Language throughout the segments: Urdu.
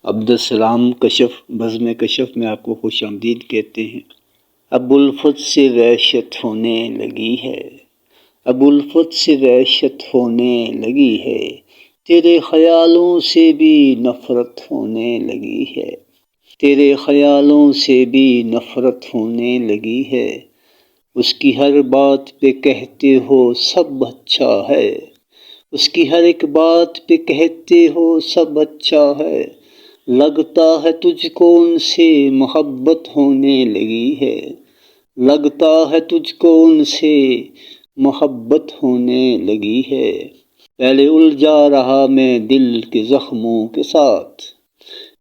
عبدالسلام کشف بزم کشف میں آپ کو خوش آمدید کہتے ہیں۔ ابوالفت سے وحشت ہونے لگی ہے، ابوالفت سے وحشت ہونے لگی ہے، تیرے خیالوں سے بھی نفرت ہونے لگی ہے، تیرے خیالوں سے بھی نفرت ہونے لگی ہے۔ اس کی ہر بات پہ کہتے ہو سب اچھا ہے، اس کی ہر ایک بات پہ کہتے ہو سب اچھا ہے، لگتا ہے تجھ کو ان سے محبت ہونے لگی ہے، لگتا ہے تجھ کو ان سے محبت ہونے لگی ہے۔ پہلے الجھا رہا میں دل کے زخموں کے ساتھ،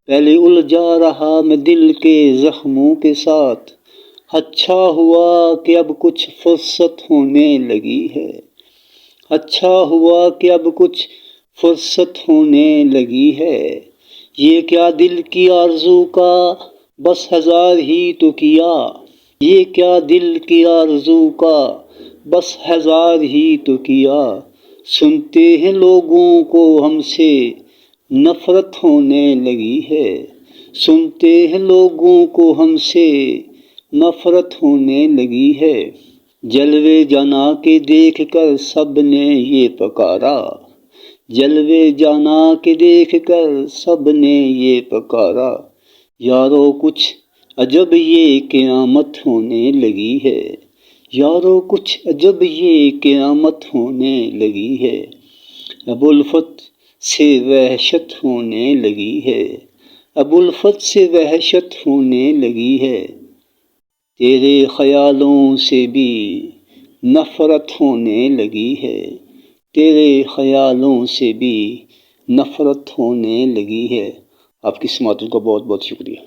پہلے الجھا رہا میں دل کے زخموں کے ساتھ، اچھا ہوا کہ اب کچھ فرصت ہونے لگی ہے، اچھا ہوا کہ اب کچھ فرصت ہونے لگی ہے۔ یہ کیا دل کی آرزو کا بس ہزار ہی تو کیا، یہ کیا دل کی آرزو کا بس ہزار ہی تو کیا، سنتے ہیں لوگوں کو ہم سے نفرت ہونے لگی ہے، سنتے ہیں لوگوں کو ہم سے نفرت ہونے لگی ہے۔ جلوے جانا کے دیکھ کر سب نے یہ پکارا، جلوے جانا کے دیکھ کر سب نے یہ پکارا، یارو کچھ عجب یہ قیامت ہونے لگی ہے، یارو کچھ عجب یہ قیامت ہونے لگی ہے۔ ابوالفت سے وحشت ہونے لگی ہے، ابوالفت سے وحشت ہونے لگی ہے، تیرے خیالوں سے بھی نفرت ہونے لگی ہے، تیرے خیالوں سے بھی نفرت ہونے لگی ہے۔ آپ کی سماعتوں کا بہت بہت شکریہ۔